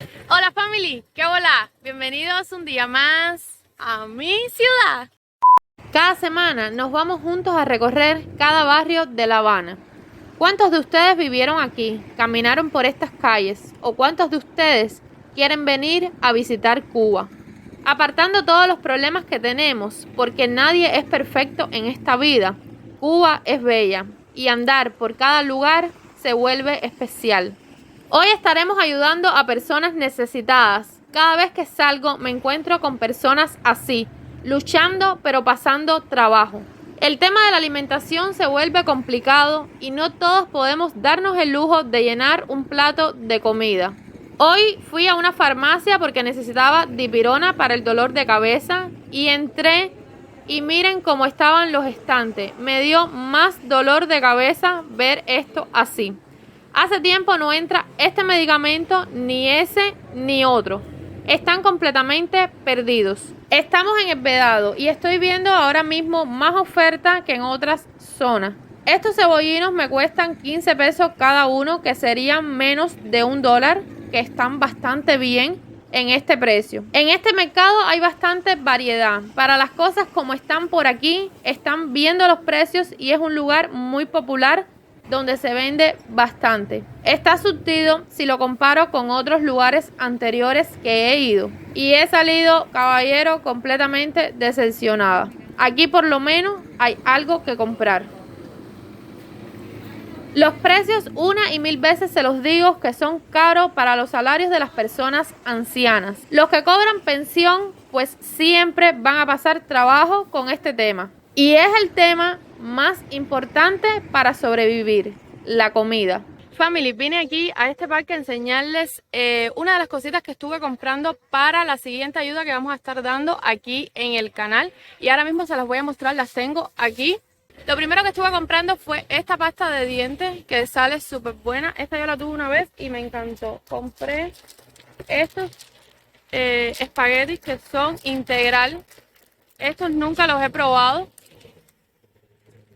Hola family, ¿qué hola? Bienvenidos un día más a mi ciudad. Cada semana nos vamos juntos a recorrer cada barrio de La Habana. ¿Cuántos de ustedes vivieron aquí, caminaron por estas calles? ¿O cuántos de ustedes quieren venir a visitar Cuba? Apartando todos los problemas que tenemos, porque nadie es perfecto en esta vida, Cuba es bella y andar por cada lugar se vuelve especial. Hoy estaremos ayudando a personas necesitadas. Cada vez que salgo me encuentro con personas así, luchando pero pasando trabajo. El tema de la alimentación se vuelve complicado y no todos podemos darnos el lujo de llenar un plato de comida. Hoy fui a una farmacia porque necesitaba dipirona para el dolor de cabeza y entré y miren cómo estaban los estantes. Me dio más dolor de cabeza ver esto así. Hace tiempo no entra este medicamento, ni ese, ni otro. Están completamente perdidos. Estamos en el Vedado y estoy viendo ahora mismo más oferta que en otras zonas. Estos cebollinos me cuestan 15 pesos cada uno, que serían menos de $1, que están bastante bien en este precio. En este mercado hay bastante variedad. Para las cosas como están por aquí, están viendo los precios y es un lugar muy popular donde se vende bastante. Está surtido si lo comparo con otros lugares anteriores que he ido. Y he salido, caballero, completamente decepcionada. Aquí por lo menos hay algo que comprar. Los precios una y mil veces se los digo que son caros para los salarios de las personas ancianas. Los que cobran pensión pues siempre van a pasar trabajo con este tema. Y es el tema más importante para sobrevivir, la comida. Family, vine aquí a este parque a enseñarles una de las cositas que estuve comprando para la siguiente ayuda que vamos a estar dando aquí en el canal. Y ahora mismo se las voy a mostrar, las tengo aquí. Lo primero que estuve comprando fue esta pasta de dientes que sale súper buena. Esta yo la tuve una vez y me encantó. Compré estos espaguetis que son integral. Estos nunca los he probado.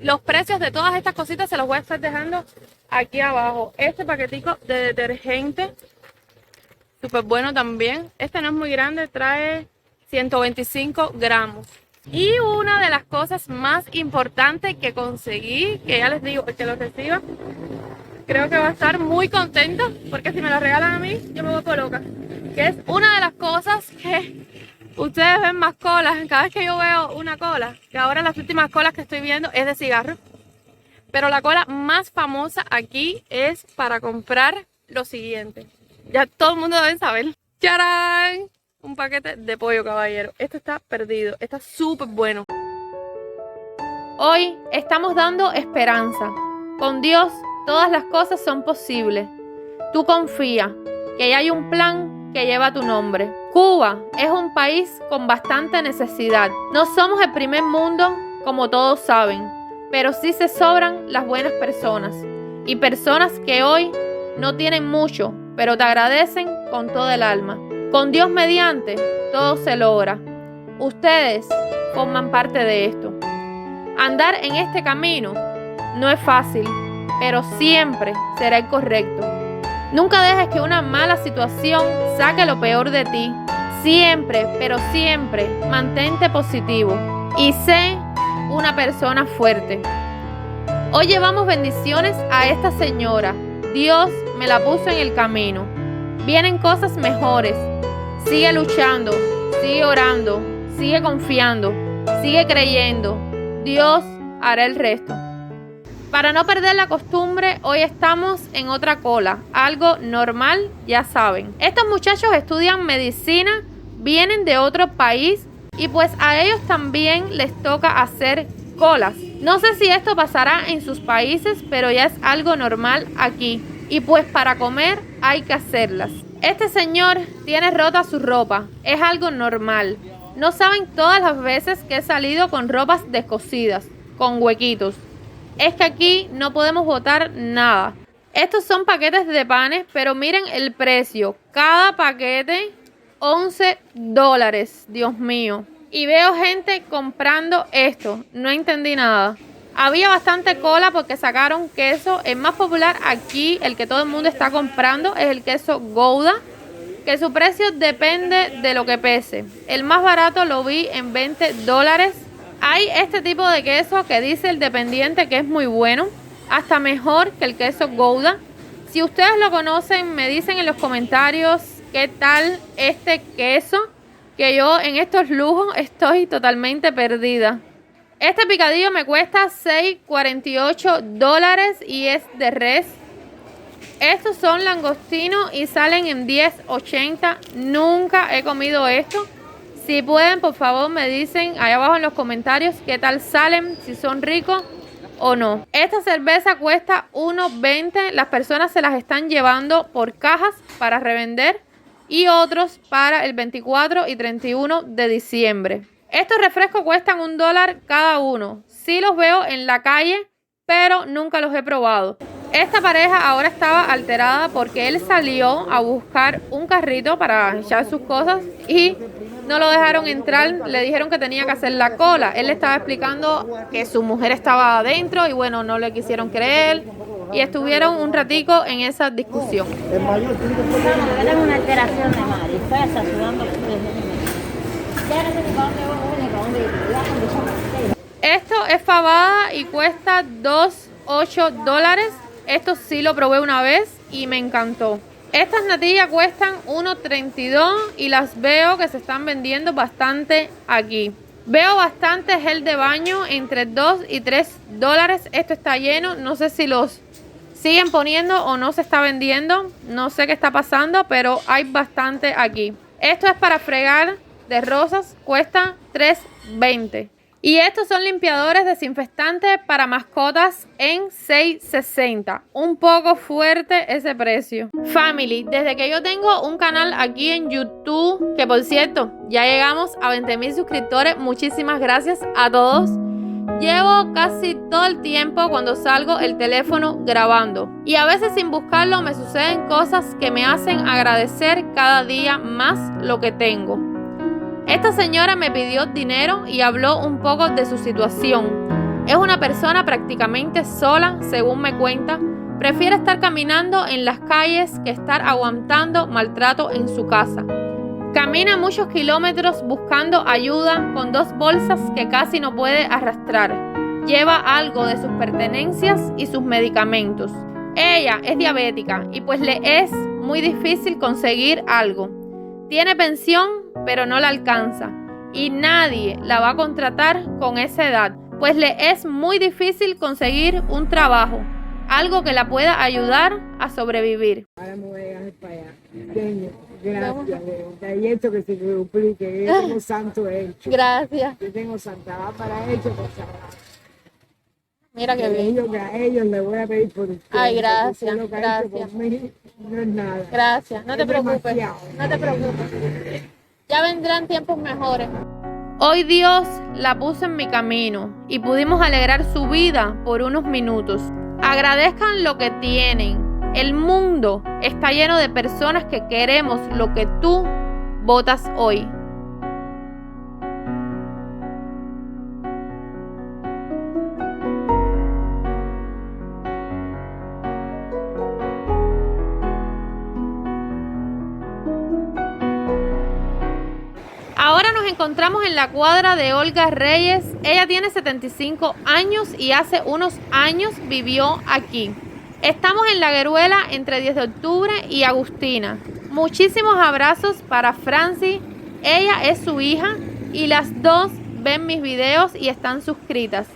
Los precios de todas estas cositas se los voy a estar dejando aquí abajo. Este paquetico de detergente, súper bueno también. Este no es muy grande, trae 125 gramos. Y una de las cosas más importantes que conseguí, que ya les digo, el que lo reciba, creo que va a estar muy contento, porque si me lo regalan a mí, yo me vuelvo loca. Que es una de las cosas que ustedes ven más colas. Cada vez que yo veo una cola, que ahora las últimas colas que estoy viendo es de cigarro, pero la cola más famosa aquí es para comprar lo siguiente. Ya todo el mundo debe saber. ¡Charán! Un paquete de pollo, caballero. Esto está perdido, está súper bueno. Hoy estamos dando esperanza. Con Dios todas las cosas son posibles. Tú confía que ya hay un plan que lleva tu nombre. Cuba es un país con bastante necesidad. No somos el primer mundo, como todos saben, pero sí se sobran las buenas personas. Y personas que hoy no tienen mucho, pero te agradecen con todo el alma. Con Dios mediante, todo se logra. Ustedes forman parte de esto. Andar en este camino no es fácil, pero siempre será el correcto. Nunca dejes que una mala situación saque lo peor de ti. Siempre, pero siempre, mantente positivo y sé una persona fuerte. Hoy llevamos bendiciones a esta señora. Dios me la puso en el camino. Vienen cosas mejores. Sigue luchando, sigue orando, sigue confiando, sigue creyendo. Dios hará el resto. Para no perder la costumbre, hoy estamos en otra cola, algo normal, ya saben. Estos muchachos estudian medicina, vienen de otro país y pues a ellos también les toca hacer colas. No sé si esto pasará en sus países, pero ya es algo normal aquí. Y pues para comer hay que hacerlas. Este señor tiene rota su ropa, es algo normal. No saben todas las veces que he salido con ropas descosidas, con huequitos. Es que aquí no podemos botar nada. Estos son paquetes de panes, pero miren el precio. Cada paquete, $11. Dios mío. Y veo gente comprando esto. No entendí nada. Había bastante cola porque sacaron queso. El más popular aquí, el que todo el mundo está comprando, es el queso Gouda. que su precio depende de lo que pese. El más barato lo vi en $20. Hay este tipo de queso que dice el dependiente que es muy bueno, hasta mejor que el queso Gouda. Si ustedes lo conocen, me dicen en los comentarios qué tal este queso, que yo en estos lujos estoy totalmente perdida. Este picadillo me cuesta $6.48 y es de res. Estos son langostinos y salen en $10.80. Nunca he comido esto. Si pueden, por favor, me dicen ahí abajo en los comentarios qué tal salen, si son ricos o no. Esta cerveza cuesta $1.20. Las personas se las están llevando por cajas para revender y otros para el 24 y 31 de diciembre. Estos refrescos cuestan $1 cada uno. Sí los veo en la calle, pero nunca los he probado. Esta pareja ahora estaba alterada porque él salió a buscar un carrito para echar sus cosas y no lo dejaron entrar. Le dijeron que tenía que hacer la cola. Él le estaba explicando que su mujer estaba adentro y bueno, no le quisieron creer. Y estuvieron un ratico en esa discusión. Tengo una alteración de mar y estoy hasta sudando. Esto es fabada y cuesta $2.08. Esto sí lo probé una vez y me encantó. Estas natillas cuestan $1.32 y las veo que se están vendiendo bastante aquí. Veo bastante gel de baño entre $2 y $3. Esto está lleno. No sé si los siguen poniendo o no se está vendiendo. No sé qué está pasando, pero hay bastante aquí. Esto es para fregar de rosas. Cuesta $3.20. Y estos son limpiadores desinfectantes para mascotas en $6.60. Un poco fuerte ese precio. Family, desde que yo tengo un canal aquí en YouTube, que por cierto, ya llegamos a 20,000 suscriptores. Muchísimas gracias a todos. Llevo casi todo el tiempo cuando salgo el teléfono grabando. Y a veces sin buscarlo me suceden cosas que me hacen agradecer cada día más lo que tengo. Esta señora me pidió dinero y habló un poco de su situación. Es una persona prácticamente sola, según me cuenta. Prefiere estar caminando en las calles que estar aguantando maltrato en su casa. Camina muchos kilómetros buscando ayuda con 2 bolsas que casi no puede arrastrar. Lleva algo de sus pertenencias y sus medicamentos. Ella es diabética y pues le es muy difícil conseguir algo. Tiene pensión, pero no la alcanza. Y nadie la va a contratar con esa edad, pues le es muy difícil conseguir un trabajo, algo que la pueda ayudar a sobrevivir. Ahora me voy a dejar para allá. Gracias, y esto que se duplique. Yo tengo santo hecho. Gracias. Yo tengo santa para hecho por sagrado. Mira qué bien. A ellos les voy a pedir por ustedes. Ay, gracias, Lo que gracias. ha hecho por mí no es nada. Gracias, no te Es preocupes. demasiado. No te preocupes. Ya vendrán tiempos mejores. Hoy Dios la puso en mi camino y pudimos alegrar su vida por unos minutos. Agradezcan lo que tienen. El mundo está lleno de personas que queremos lo que tú votas hoy. Ahora nos encontramos en la cuadra de Olga Reyes. Ella tiene 75 años y hace unos años vivió aquí. Estamos en La Gueruela entre 10 de octubre y Agustina. Muchísimos abrazos para Franci. Ella es su hija y las dos ven mis videos y están suscritas.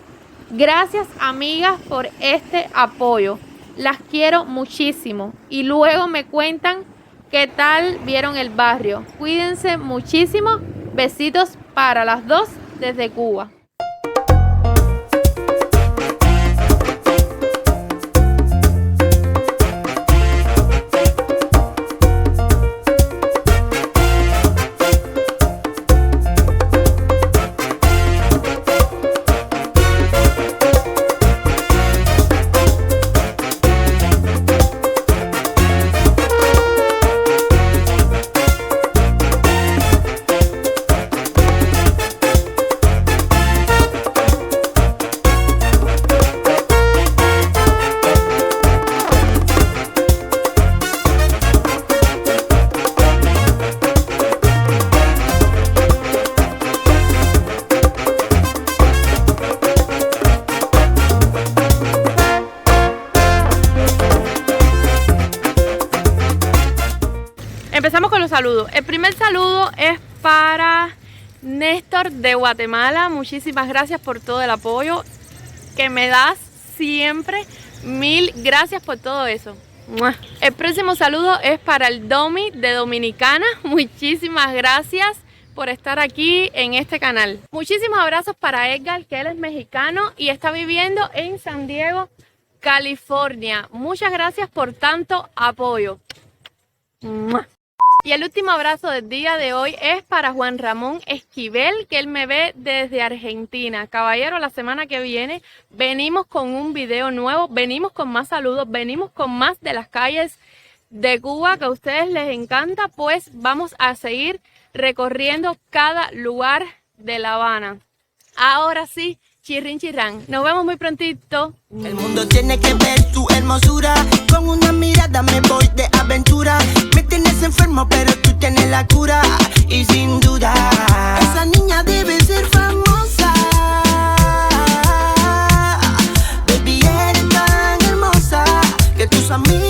Gracias, amigas, por este apoyo. Las quiero muchísimo. Y luego me cuentan qué tal vieron el barrio. Cuídense muchísimo. Besitos para las dos desde Cuba. Empezamos con los saludos. El primer saludo es para Néstor de Guatemala. Muchísimas gracias por todo el apoyo que me das siempre. Mil gracias por todo eso. ¡Mua! El próximo saludo es para el Domi de Dominicana. Muchísimas gracias por estar aquí en este canal. Muchísimos abrazos para Edgar, que él es mexicano y está viviendo en San Diego, California. Muchas gracias por tanto apoyo. ¡Mua! Y el último abrazo del día de hoy es para Juan Ramón Esquivel, que él me ve desde Argentina. Caballero, la semana que viene venimos con un video nuevo, venimos con más saludos, venimos con más de las calles de Cuba que a ustedes les encanta, pues vamos a seguir recorriendo cada lugar de La Habana. Ahora sí, chirrin chirrán. Nos vemos muy prontito. El mundo tiene que ver tu hermosura. Con una mirada me voy de aventura. Me tienes enfermo pero tú tienes la cura. Y sin duda esa niña debe ser famosa. Baby, eres tan hermosa que tus amigos